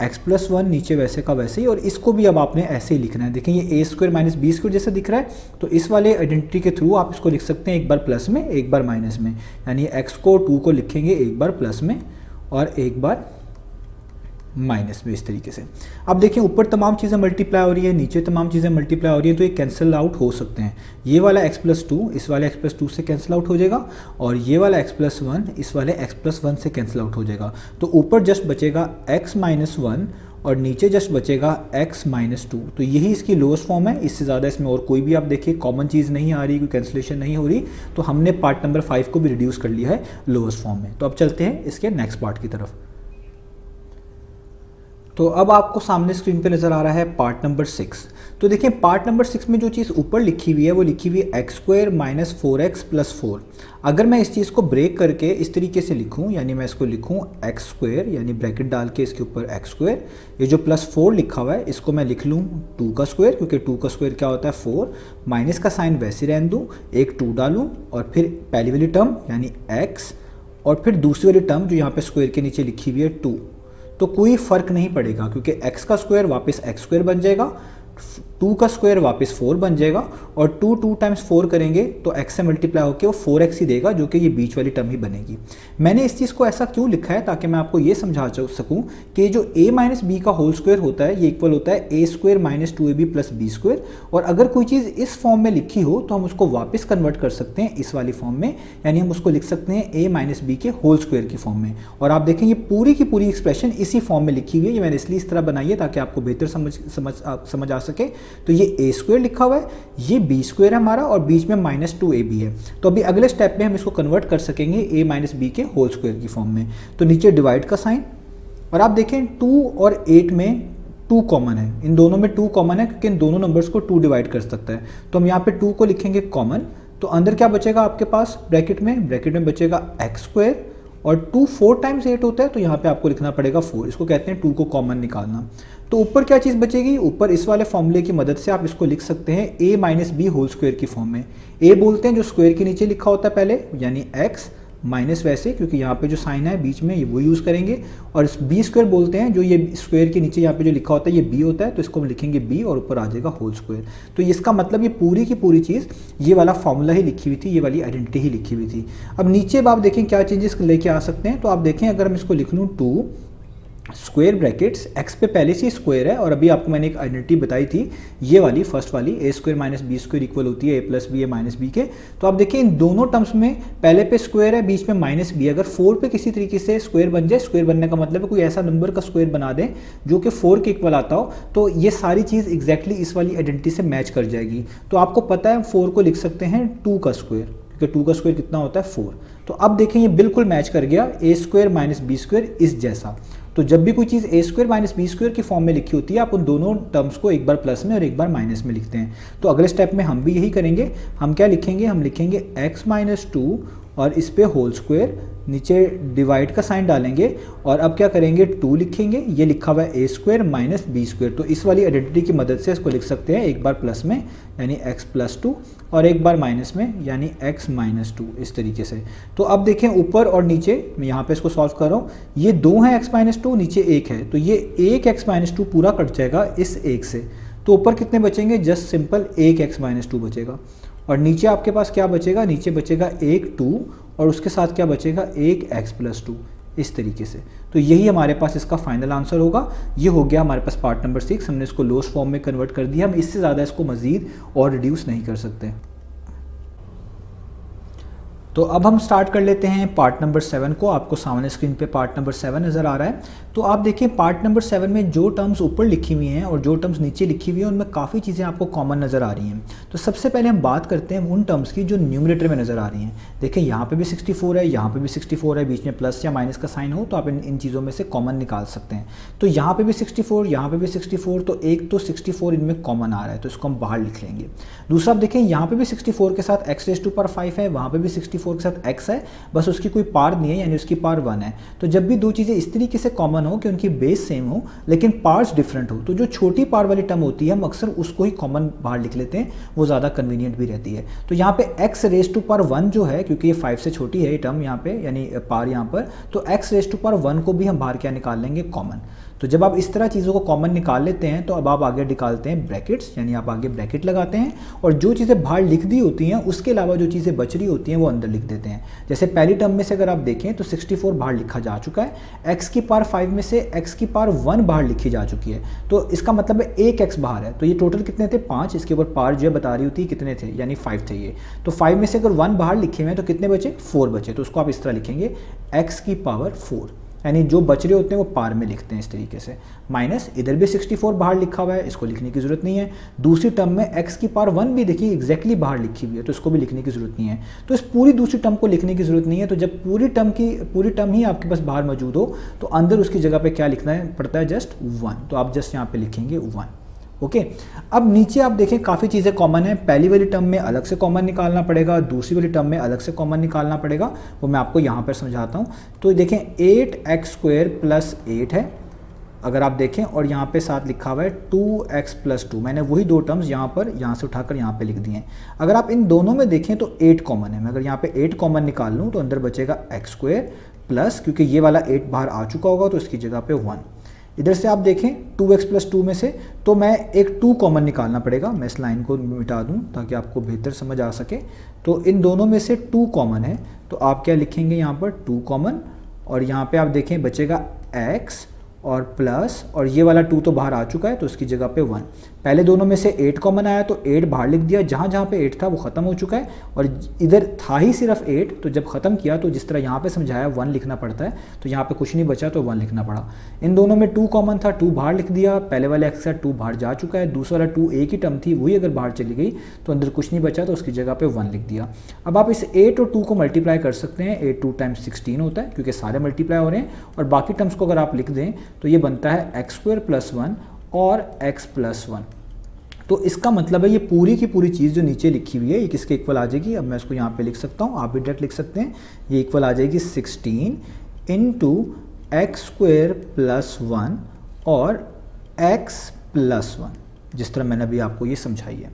x+1 नीचे वैसे का वैसे ही, और इसको भी अब आपने ऐसे ही लिखना है। देखें ये a² - b² जैसे दिख रहा है, तो इस वाले आइडेंटिटी के थ्रू आप इसको लिख सकते हैं एक बार प्लस में एक बार माइनस में, यानी x को 2 को लिखेंगे एक बार प्लस में और एक बार माइनस में, इस तरीके से। अब देखिए ऊपर तमाम चीज़ें मल्टीप्लाई हो रही है, नीचे तमाम चीज़ें मल्टीप्लाई हो रही है, तो ये कैंसिल आउट हो सकते हैं। ये वाला x+2 इस वाले x+2 से कैंसिल आउट हो जाएगा और ये वाला x+1 इस वाले x+1 से कैंसिल आउट हो जाएगा। तो ऊपर जस्ट बचेगा x - 1 और नीचे जस्ट बचेगा x - 2। तो यही इसकी लोएस्ट फॉर्म है, इससे ज़्यादा इसमें और कोई भी आप देखिए कॉमन चीज़ नहीं आ रही, कोई कैंसिलेशन नहीं हो रही। तो हमने पार्ट नंबर 5 को भी रिड्यूस कर लिया है लोएस्ट फॉर्म में। तो अब चलते हैं इसके नेक्स्ट पार्ट की तरफ। तो अब आपको सामने स्क्रीन पे नज़र आ रहा है पार्ट नंबर 6। तो देखिए पार्ट नंबर 6 में जो चीज़ ऊपर लिखी हुई है वो लिखी हुई है x² - 4x + 4। अगर मैं इस चीज़ को ब्रेक करके इस तरीके से लिखूं, यानी मैं इसको लिखूं x² यानी ब्रैकेट डाल के इसके ऊपर x², ये जो +4 लिखा हुआ है इसको मैं लिख लूँ 2 का स्क्वायर, क्योंकि 2 का स्क्वायर क्या होता है 4, माइनस का साइन वैसे रहने दूँ, एक 2 डालूँ और फिर पहली वाली टर्म यानी x और फिर दूसरी वाली टर्म जो यहाँ पे स्क्वायर के नीचे लिखी हुई है 2। तो कोई फ़र्क नहीं पड़ेगा क्योंकि x का स्क्वायर वापस x² बन जाएगा, 2 का स्क्वायर वापस 4 बन जाएगा और 2 टाइम्स 4 करेंगे तो x से मल्टीप्लाई होकर वो 4x ही देगा, जो कि ये बीच वाली टर्म ही बनेगी। मैंने इस चीज़ को ऐसा क्यों लिखा है ताकि मैं आपको ये समझा सकूं कि जो a - b का होल स्क्वायर होता है ये इक्वल होता है a² - 2ab + b²। और अगर कोई चीज़ इस फॉर्म में लिखी हो तो हम उसको वापस कन्वर्ट कर सकते हैं इस वाली फॉर्म में, यानी हम उसको लिख सकते हैं a - b के होल स्क्वायर की फॉर्म में। और आप देखें ये पूरी की पूरी एक्सप्रेशन इसी फॉर्म में लिखी हुई है। ये मैंने इसलिए इस तरह बनाई है ताकि आपको बेहतर समझ आ सके। तो ये a² लिखा हुआ है, ये b² है हमारा और बीच में -2ab है। तो अभी अगले स्टेप में हम इसको कन्वर्ट कर सकेंगे a - b के होल स्क्वायर की फॉर्म में। तो नीचे डिवाइड का साइन, और आप देखें 2 और 8 में 2 कॉमन है, इन दोनों में 2 कॉमन है क्योंकि इन दोनों नंबर्स को 2 डिवाइड कर सकता है। तो हम यहाँ पे 2 को लिखेंगे कॉमन, तो अंदर क्या बचेगा आपके पास ब्रैकेट में बचेगा x² और 2 4 टाइम्स 8 होता है, तो यहाँ पे आपको लिखना पड़ेगा 4। इसको कहते हैं 2 को कॉमन निकालना। तो ऊपर क्या चीज़ बचेगी, ऊपर इस वाले फॉर्मूले की मदद से आप इसको लिख सकते हैं a - b होल स्क्वायर की फॉर्म में। a बोलते हैं जो स्क्वायर के नीचे लिखा होता है पहले, यानी x, माइनस वैसे क्योंकि यहाँ पे जो साइन है बीच में ये वो यूज़ करेंगे, और b² बोलते हैं जो ये स्क्वायर के नीचे यहाँ पे जो लिखा होता है ये b होता है, तो इसको हम लिखेंगे b और ऊपर आ जाएगा होल स्क्वायर। तो इसका मतलब ये पूरी की पूरी चीज़ ये वाला फॉर्मूला ही लिखी हुई थी, ये वाली आइडेंटिटी ही लिखी हुई थी। अब नीचे अब आप देखें क्या चेंजेस लेके आ सकते हैं। तो आप देखें अगर हम इसको लिख लूँ 2 स्क्वायर ब्रैकेट्स, x पे पहले से स्क्वायर है और अभी आपको मैंने एक आइडेंटिटी बताई थी ये वाली फर्स्ट वाली a² - b² इक्वल होती है a + b - b के। तो आप देखिए इन दोनों टर्म्स में पहले पे स्क्वायर है बीच में -b, अगर 4 पे किसी तरीके से स्क्वायर बन जाए, स्क्वायर बनने का मतलब है कोई ऐसा नंबर का स्क्वायर बना दें जो कि 4 के इक्वल आता हो, तो ये सारी चीज़ एग्जैक्टली इस वाली आइडेंटिटी से मैच कर जाएगी। तो आपको पता है 4 को लिख सकते हैं 2 का स्क्वायर, क्योंकि 2 का स्क्वायर कितना होता है 4। तो अब देखें ये बिल्कुल मैच कर गया a² - b² इस जैसा। तो जब भी कोई चीज़ a² - b² की फॉर्म में लिखी होती है आप उन दोनों टर्म्स को एक बार प्लस में और एक बार माइनस में लिखते हैं। तो अगले स्टेप में हम भी यही करेंगे। हम क्या लिखेंगे, हम लिखेंगे x - 2 और इस पे होल स्क्वायर, नीचे डिवाइड का साइन डालेंगे और अब क्या करेंगे 2 लिखेंगे, ये लिखा हुआ है a² - b²। तो इस वाली आइडेंटिटी की मदद से इसको लिख सकते हैं एक बार प्लस में यानी x + 2 और एक बार माइनस में यानी x - 2, इस तरीके से। तो अब देखें ऊपर और नीचे, मैं यहाँ पे इसको सॉल्व कर रहा हूँ, ये 2 है x - 2, नीचे 1 है, तो ये 1 x - 2 पूरा कट जाएगा इस 1 से। तो ऊपर कितने बचेंगे, जस्ट सिंपल 1 x - 2 बचेगा। और नीचे आपके पास क्या बचेगा, नीचे बचेगा 1 2 और उसके साथ क्या बचेगा 1 x + 2, इस तरीके से। तो यही हमारे पास इसका फाइनल आंसर होगा। ये हो गया हमारे पास पार्ट नंबर 6। हमने इसको लोएस्ट फॉर्म में कन्वर्ट कर दिया, हम इससे ज़्यादा इसको मज़ीद और रिड्यूस नहीं कर सकते। तो अब हम स्टार्ट कर लेते हैं पार्ट नंबर 7 को। आपको सामने स्क्रीन पे पार्ट नंबर 7 नज़र आ रहा है। तो आप देखिए पार्ट नंबर 7 में जो टर्म्स ऊपर लिखी हुई हैं और जो टर्म्स नीचे लिखी हुई हैं उनमें काफ़ी चीज़ें आपको कॉमन नज़र आ रही हैं। तो सबसे पहले हम बात करते हैं उन टर्म्स की जो न्यूमरेटर में नज़र आ रही हैं। देखिए यहाँ पे भी 64 है, यहाँ पे भी 64 है, बीच में प्लस या माइनस का साइन हो तो आप इन चीज़ों में से कॉमन निकाल सकते हैं। तो यहाँ पे भी 64, यहाँ पे भी 64, तो एक तो 64 इनमें कॉमन आ रहा है तो इसको हम बाहर लिख लेंगे। दूसरा आप देखें यहाँ पे भी 64 के साथ x⁵ है, वहाँ पे भी 64 64 के साथ x है, बस उसकी कोई पार नहीं है, यानी उसकी पार 1 है। तो जब भी दो चीज़ें इस तरीके से कॉमन हो कि उनकी बेस सेम हो लेकिन पार्ट्स डिफरेंट हो, तो जो छोटी पार वाली टर्म होती है हम अक्सर उसको ही कॉमन बाहर लिख लेते हैं, वो ज़्यादा कन्वीनियंट भी रहती है। तो यहाँ पे x रेज टू पावर 1 जो है, क्योंकि ये 5 से छोटी है ये टर्म यहाँ पे, यानी पार यहाँ पर, तो x रेज टू पावर 1 को भी हम बाहर क्या निकाल लेंगे, कॉमन। तो जब आप इस तरह चीज़ों को कॉमन निकाल लेते हैं तो अब आप आगे निकालते हैं ब्रैकेट्स, यानी आप आगे ब्रैकेट लगाते हैं और जो चीज़ें बाहर लिख दी होती हैं उसके अलावा जो चीज़ें बच रही होती हैं वो अंदर लिख देते हैं। जैसे पहली टर्म में से अगर आप देखें तो 64 बाहर लिखा जा चुका है, x की पावर 5 में से x की पावर 1 बाहर लिखी जा चुकी है, तो इसका मतलब है एक x बाहर है। तो ये टोटल कितने थे, 5, इसके ऊपर पावर जो है बता रही होती है कितने थे, यानी 5 थे ये। तो 5 में से अगर 1 बाहर लिखे हुए हैं तो कितने बचे, 4 बचे। तो उसको आप इस तरह लिखेंगे x की पावर 4, यानी जो बच रहे होते हैं वो पार में लिखते हैं इस तरीके से। माइनस इधर भी 64 बाहर लिखा हुआ है, इसको लिखने की जरूरत नहीं है। दूसरी टर्म में x की पावर 1 भी देखिए एग्जैक्टली बाहर लिखी हुई है, तो इसको भी लिखने की जरूरत नहीं है। तो इस पूरी दूसरी टर्म को लिखने की जरूरत नहीं है। तो जब पूरी टर्म ही आपके पास बाहर मौजूद हो तो अंदर उसकी जगह पे क्या लिखना है पड़ता है, जस्ट 1। तो आप जस्ट यहाँ पे लिखेंगे 1। ओके, अब नीचे आप देखें काफ़ी चीज़ें कॉमन है। पहली वाली टर्म में अलग से कॉमन निकालना पड़ेगा, दूसरी वाली टर्म में अलग से कॉमन निकालना पड़ेगा, वो मैं आपको यहाँ पर समझाता हूँ। तो देखें 8x² + 8 है अगर आप देखें, और यहाँ पे साथ लिखा हुआ है 2x + 2। मैंने वही दो टर्म्स यहाँ से उठाकर यहाँ पे लिख दिए हैं। अगर आप इन दोनों में देखें तो 8 कॉमन है। मैं अगर यहाँ पे 8 कॉमन निकाल लूँ तो अंदर बचेगा x² प्लस, क्योंकि ये वाला 8 बाहर आ चुका होगा तो इसकी जगह पे 1। इधर से आप देखें 2x + 2 में से तो मैं एक 2 कॉमन निकालना पड़ेगा। मैं इस लाइन को मिटा दूं ताकि आपको बेहतर समझ आ सके। तो इन दोनों में से 2 कॉमन है, तो आप क्या लिखेंगे यहाँ पर 2 कॉमन, और यहाँ पे आप देखें बचेगा x और प्लस, और ये वाला 2 तो बाहर आ चुका है तो उसकी जगह पे 1। पहले दोनों में से 8 कॉमन आया तो 8 बाहर लिख दिया, जहाँ जहाँ पे 8 था वो ख़त्म हो चुका है, और इधर था ही सिर्फ 8, तो जब ख़त्म किया तो जिस तरह यहाँ पे समझाया 1 लिखना पड़ता है, तो यहाँ पे कुछ नहीं बचा तो 1 लिखना पड़ा। इन दोनों में 2 कॉमन था, 2 बाहर लिख दिया, पहले वाले x का 2 बाहर जा चुका है, दूसरा वाला 2 एक ही टर्म थी वही अगर बाहर चली गई तो अंदर कुछ नहीं बचा तो उसकी जगह पर 1 लिख दिया। अब आप इस 8 और 2 को मल्टीप्लाई कर सकते हैं, 8 2 × 16 होता है क्योंकि सारे मल्टीप्लाई हो रहे हैं, और बाकी टर्म्स को अगर आप लिख दें तो ये बनता है x² + 1 और x + 1। तो इसका मतलब है ये पूरी की पूरी चीज़ जो नीचे लिखी हुई है ये किसके इक्वल आ जाएगी। अब मैं इसको यहाँ पे लिख सकता हूँ, आप भी डायरेक्ट लिख सकते हैं। ये इक्वल आ जाएगी 16 × x² + 1 और x + 1, जिस तरह मैंने अभी आपको ये समझाई है।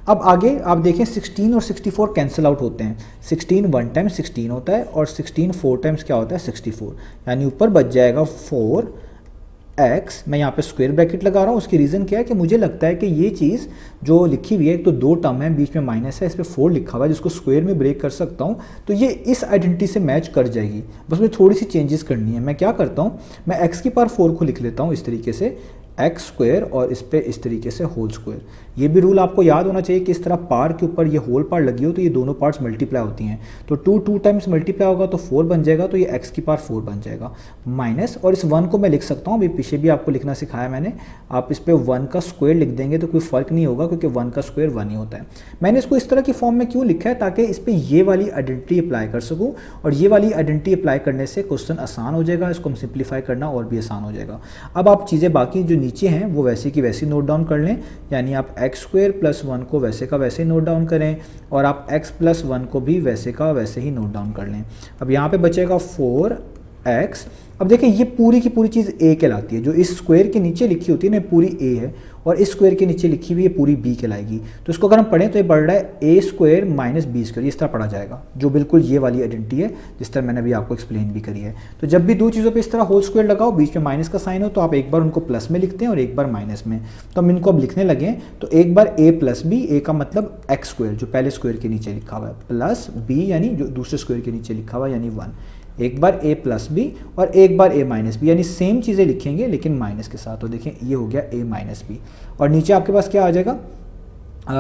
अब आगे आप देखें 16 और 64 कैंसिल आउट होते हैं। 16 1 टाइम्स 16 होता है और 16 4 टाइम्स क्या होता है, 64, यानी ऊपर बच जाएगा 4x। मैं यहाँ पे स्क्वायर ब्रैकेट लगा रहा हूँ, उसकी रीज़न क्या है कि मुझे लगता है कि ये चीज़ जो लिखी हुई है, एक तो 2 टर्म है, बीच में माइनस है, इस पर 4 लिखा हुआ है जिसको स्क्वायर में ब्रेक कर सकता हूँ, तो ये इस आइडेंटिटी से मैच कर जाएगी। बस मुझे थोड़ी सी चेंजेस करनी है। मैं क्या करता हूँ, मैं x की पावर 4 को लिख लेता हूँ इस तरीके से, x² और इस पे इस तरीके से होल स्क्वायर। ये भी रूल आपको याद होना चाहिए कि इस तरह पार के ऊपर ये होल पार लगी हो तो ये दोनों पार्ट्स मल्टीप्लाई होती हैं, तो 2 टाइम्स मल्टीप्लाई होगा तो 4 बन जाएगा, तो ये x की पावर 4 बन जाएगा माइनस, और इस 1 को मैं लिख सकता हूँ, अभी पीछे भी आपको लिखना सिखाया मैंने। आप इस पर 1 का स्क्वायर लिख देंगे तो कोई फ़र्क नहीं होगा क्योंकि 1 का स्क्वायर 1 ही होता है। मैंने इसको इस तरह की फॉर्म में क्यों लिखा है, ताकि इस पर ये वाली आइडेंटिटी अप्लाई कर सकूँ, और ये वाली आइडेंटिटी अप्लाई करने से क्वेश्चन आसान हो जाएगा, इसको हम सिंप्लीफाई करना और भी आसान हो जाएगा। अब आप चीज़ें बाकी जो नीचे हैं वो वैसे की वैसे नोट डाउन कर लें, यानी आप x² + 1 को वैसे का वैसे नोट डाउन करें और आप x + 1 को भी वैसे का वैसे ही नोट डाउन कर लें। अब यहाँ पे बचेगा 4x। अब देखें ये पूरी की पूरी चीज़ a कहलाती है, जो इस स्क्वायर के नीचे लिखी होती है ना पूरी a है, और इस स्क्वायर के नीचे लिखी हुई है पूरी b कहलाएगी। तो इसको अगर हम पढ़ें तो ये बढ़ रहा है a² - b², इस तरह पढ़ा जाएगा, जो बिल्कुल ये वाली आइडेंटिटी है जिस तरह मैंने अभी आपको एक्सप्लेन भी करी है। तो जब भी दो चीज़ों पे इस तरह होल स्क्वायर लगाओ, बीच में माइनस का साइन हो, तो आप एक बार उनको प्लस में लिखते हैं और एक बार माइनस में। तो हम इनको अब लिखने लगे, तो एक बार a + b, a का मतलब x² जो पहले स्क्वायर के नीचे लिखा हुआ है, प्लस b यानी जो दूसरे स्क्वायर के नीचे लिखा हुआ है यानी 1। एक बार a + b और एक बार a - b, यानी सेम चीज़ें लिखेंगे लेकिन माइनस के साथ। तो देखें ये हो गया a - b, और नीचे आपके पास क्या आ जाएगा,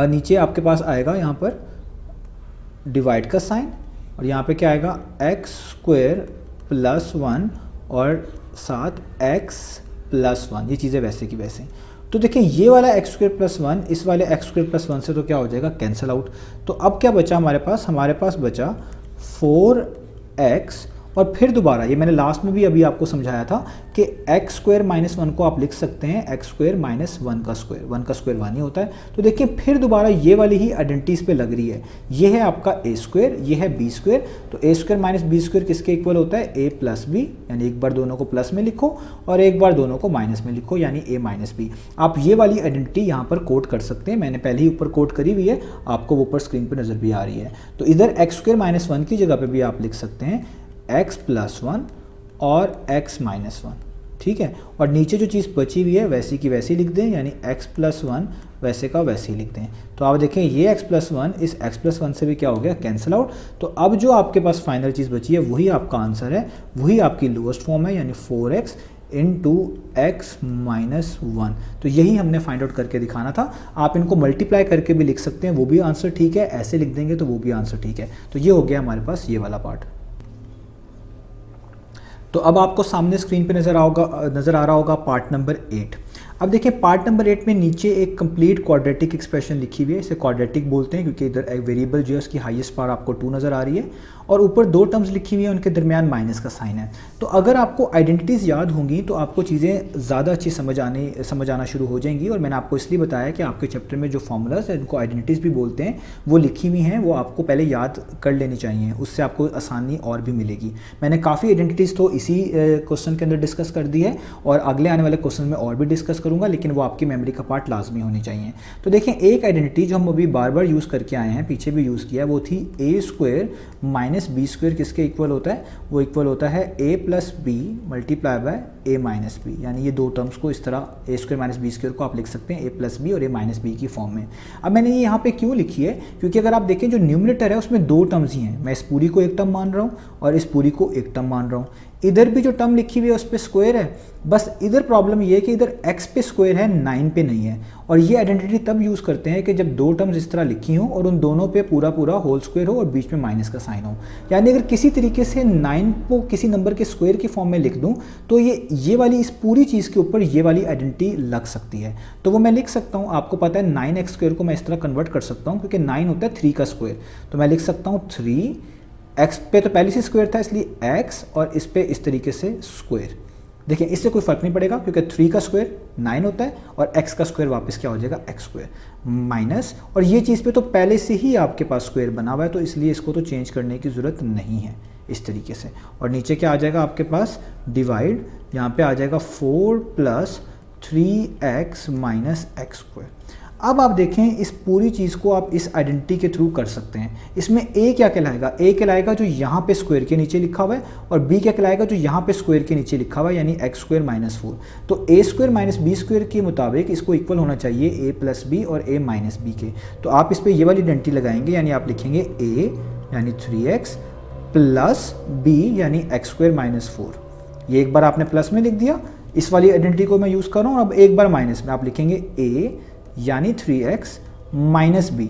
नीचे आपके पास आएगा यहाँ पर डिवाइड का साइन, और यहाँ पे क्या आएगा x² + 1 और साथ x + 1, ये चीज़ें वैसे की वैसे। तो देखें ये वाला x² + 1 इस वाले x² + 1 से तो क्या हो जाएगा, कैंसिल आउट। तो अब क्या बचा हमारे पास बचा 4x और फिर दोबारा, ये मैंने लास्ट में भी अभी आपको समझाया था कि एक्स स्क्वायर माइनस 1 को आप लिख सकते हैं एक्स स्क्वायर माइनस 1 का स्क्वायर, 1 का स्क्वायर 1 ही होता है। तो देखिए फिर दोबारा ये वाली ही आइडेंटिटी इस पे लग रही है, ये है आपका ए स्क्वायर, ये है बी स्क्वायर। तो ए स्क्वायर माइनस बी स्क्वायर किसके इक्वल होता है, ए प्लस बी, यानी एक बार दोनों को प्लस में लिखो और एक बार दोनों को माइनस में लिखो, यानी ए माइनस बी। आप ये वाली आइडेंटिटी यहाँ पर कोड कर सकते हैं, मैंने पहले ही ऊपर कोड करी हुई है, आपको वो ऊपर स्क्रीन पर नजर भी आ रही है। तो इधर एक्स स्क्वायर माइनस 1 की जगह पे भी आप लिख सकते हैं x प्लस 1 और x माइनस 1, ठीक है। और नीचे जो चीज़ बची हुई है वैसी की वैसी लिख दें, यानी x प्लस 1 वैसे का वैसे ही लिख दें। तो आप देखें ये x प्लस 1 इस x प्लस 1 से भी क्या हो गया, कैंसिल आउट। तो अब जो आपके पास फाइनल चीज़ बची है वही आपका आंसर है, वही आपकी लोएस्ट फॉर्म है, यानी 4x इंटू एक्स माइनस 1। तो यही हमने फाइंड आउट करके दिखाना था। आप इनको मल्टीप्लाई करके भी लिख सकते हैं, वो भी आंसर ठीक है, ऐसे लिख देंगे तो वो भी आंसर ठीक है। तो ये हो गया हमारे पास ये वाला पार्ट। तो अब आपको सामने स्क्रीन पे नज़र आ रहा होगा पार्ट नंबर 8। अब देखिए पार्ट नंबर 8 में नीचे एक कंप्लीट क्वाड्रेटिक एक्सप्रेशन लिखी हुई है, इसे क्वाड्रेटिक बोलते हैं क्योंकि इधर एक वेरिएबल जो है उसकी हाईएस्ट पावर आपको 2 नज़र आ रही है और ऊपर 2 टर्म्स लिखी हुई है, उनके दरमियान माइनस का साइन है। तो अगर आपको आइडेंटिटीज़ याद होंगी तो आपको चीज़ें ज़्यादा अच्छी समझ आना शुरू हो जाएंगी। और मैंने आपको इसलिए बताया कि आपके चैप्टर में जो फॉर्मूलाज है जिनको आइडेंटिटीज़ भी बोलते हैं वो लिखी हुई हैं, वो आपको पहले याद कर लेनी चाहिए, उससे आपको आसानी और भी मिलेगी। मैंने काफ़ी आइडेंटिटीज़ तो इसी क्वेश्चन के अंदर डिस्कस कर दी है और अगले आने वाले क्वेश्चन में और भी डिस्कस करूँगा, लेकिन वो आपकी मेमोरी का पार्ट लाजमी होनी चाहिए। तो देखें एक आइडेंटिटी जो हम अभी बार बार यूज़ करके आए हैं, पीछे भी यूज़ किया है, वो थी a square minus b square किसके इक्वल होता है, वो इक्वल होता है a plus b multiply by a minus b. यानी ये 2 टर्म्स को इस तरह a square minus b square को आप लिख सकते हैं ए प्लस बी और ए माइनस बी की फॉर्म में। अब मैंने ये यहाँ पे क्यों लिखी है, क्योंकि अगर आप देखें जो न्यूमरेटर है उसमें 2 टर्म्स ही हैं, मैं इस पूरी को एक टर्म मान रहा हूँ और इस पूरी को एक टर्म मान रहा हूँ। इधर भी जो टर्म लिखी हुई है उस पर स्क्वायर है, बस इधर प्रॉब्लम ये है कि इधर x पे स्क्वायर है 9 पे नहीं है। और ये आइडेंटिटी तब यूज़ करते हैं कि जब 2 टर्म्स इस तरह लिखी हों और उन दोनों पे पूरा पूरा होल स्क्वायर हो और बीच में माइनस का साइन हो। यानी अगर किसी तरीके से 9 को किसी नंबर के स्क्वायर की फॉर्म में लिख दूं तो ये वाली इस पूरी चीज़ के ऊपर ये वाली आइडेंटिटी लग सकती है। तो वो मैं लिख सकता हूँ, आपको पता है 9x स्क्वायर को मैं इस तरह कन्वर्ट कर सकता हूँ क्योंकि 9 होता है 3 का स्क्वायर। तो मैं लिख सकता हूँ 3 x पे तो पहले से स्क्वायर था इसलिए x और इस पे इस तरीके से स्क्वायर। देखिए इससे कोई फर्क नहीं पड़ेगा क्योंकि 3 का स्क्वायर 9 होता है और x का स्क्वायर वापस क्या हो जाएगा x स्क्वायर माइनस, और ये चीज़ पे तो पहले से ही आपके पास स्क्वायर बना हुआ है तो इसलिए इसको तो चेंज करने की ज़रूरत नहीं है इस तरीके से। और नीचे क्या आ जाएगा आपके पास डिवाइड, यहाँ पे आ जाएगा 4 plus 3x minus x square. अब आप देखें इस पूरी चीज़ को आप इस आइडेंटिटी के थ्रू कर सकते हैं। इसमें a क्या कहलाएगा, a कहलाएगा जो यहाँ पे स्क्वायर के नीचे लिखा हुआ है और b क्या कहलाएगा जो यहाँ पे स्क्वायर के नीचे लिखा हुआ है, यानी एक्स स्क्वायर माइनस 4। तो a square minus b square के मुताबिक इसको इक्वल होना चाहिए a प्लस बी और a माइनस बी के। तो आप इस पर ये वाली आइडेंटिटी लगाएंगे, यानी आप लिखेंगे a यानी 3x प्लस b यानी एक्स स्क्वायर माइनस 4। ये एक बार आपने प्लस में लिख दिया, इस वाली आइडेंटिटी को मैं यूज़ कर रहा हूँ। अब एक बार माइनस में आप लिखेंगे a यानी 3x माइनस बी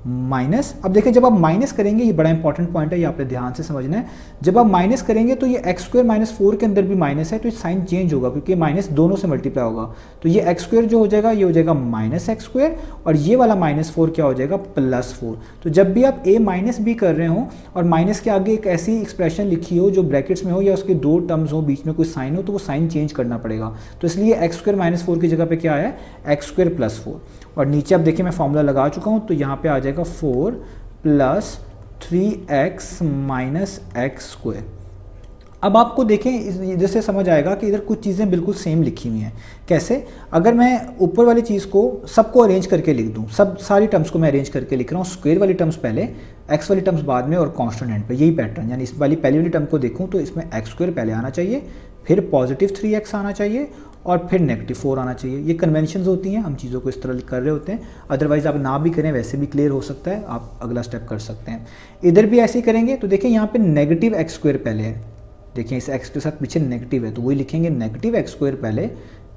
माइनस। अब देखें जब आप माइनस करेंगे, ये बड़ा इंपॉर्टेंट पॉइंट है, ये आपने ध्यान से समझना है। जब आप माइनस करेंगे तो ये एक्स स्क्वायर माइनस 4 के अंदर भी माइनस है तो साइन चेंज होगा क्योंकि माइनस दोनों से मल्टीप्लाई होगा। तो ये एक्स स्क्वायर जो हो जाएगा ये हो जाएगा माइनस एक्स स्क्वायर और ये वाला माइनस 4 क्या हो जाएगा प्लस 4। तो जब भी आप a माइनस बी कर रहे हो और माइनस के आगे एक ऐसी एक्सप्रेशन लिखी हो जो ब्रैकेट्स में हो या उसके 2 टर्म्स हो, बीच में कोई साइन हो, तो वो साइन चेंज करना पड़ेगा। तो इसलिए एक्स स्क्वायर माइनस 4 की जगह पे क्या आया एक्स स्क्वायर प्लस 4। और नीचे अब देखिए मैं फॉर्मूला लगा चुका हूँ, तो यहाँ पे आ जाएगा 4 plus 3x minus x square. अब आपको देखें इधर से समझ आएगा कि इधर कुछ चीज़ें बिल्कुल सेम लिखी हुई हैं। कैसे, अगर मैं ऊपर वाली चीज़ को सबको अरेंज करके लिख दूँ, सारी टर्म्स को मैं अरेंज करके लिख रहा हूँ, स्क्वायर वाली टर्म्स पहले, एक्स वाली टर्म्स बाद में और कांस्टेंट एंड पे, यही पैटर्न। यानी इस वाली पहली वाली टर्म को देखूँ तो इसमें एक्स स्क्वायर पहले आना चाहिए, फिर पॉजिटिव 3x आना चाहिए और फिर नेगेटिव 4 आना चाहिए। ये कन्वेंशंस होती हैं, हम चीज़ों को इस तरह कर रहे होते हैं। अदरवाइज़ आप ना भी करें वैसे भी क्लियर हो सकता है, आप अगला स्टेप कर सकते हैं। इधर भी ऐसे ही करेंगे तो देखिए यहाँ पे नेगेटिव एक्स स्क्वायर पहले है, देखिए इस x के साथ पीछे नेगेटिव है तो वही लिखेंगे नेगेटिव एक्स स्क्वायर पहले,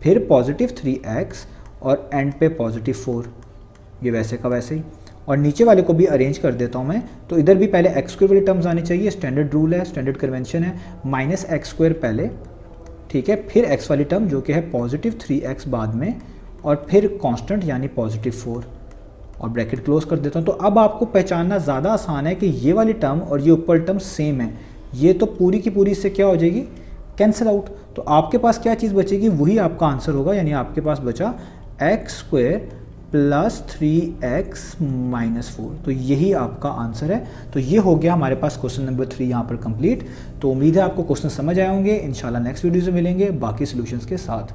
फिर पॉजिटिव 3x और एंड पे पॉजिटिव 4, ये वैसे का वैसे ही। और नीचे वाले को भी अरेंज कर देता हूँ मैं, तो इधर भी पहले एक्स स्क्वायर वाली टर्म्स आनी चाहिए, स्टैंडर्ड रूल है, स्टैंडर्ड कन्वेंशन है, माइनस एक्स स्क्वायर पहले, ठीक है, फिर x वाली टर्म जो कि है पॉजिटिव 3x बाद में और फिर कांस्टेंट यानी पॉजिटिव 4 और ब्रैकेट क्लोज कर देता हूँ। तो अब आपको पहचानना ज़्यादा आसान है कि ये वाली टर्म और ये ऊपर टर्म सेम है, ये तो पूरी की पूरी इससे क्या हो जाएगी, कैंसिल आउट। तो आपके पास क्या चीज़ बचेगी, वही आपका आंसर होगा, यानी आपके पास बचा x² + 3x - 4। तो यही आपका आंसर है। तो ये हो गया हमारे पास क्वेश्चन नंबर 3 यहाँ पर कंप्लीट। तो उम्मीद है आपको क्वेश्चन समझ आए होंगे। इंशाल्लाह नेक्स्ट वीडियो से मिलेंगे बाकी सॉल्यूशंस के साथ।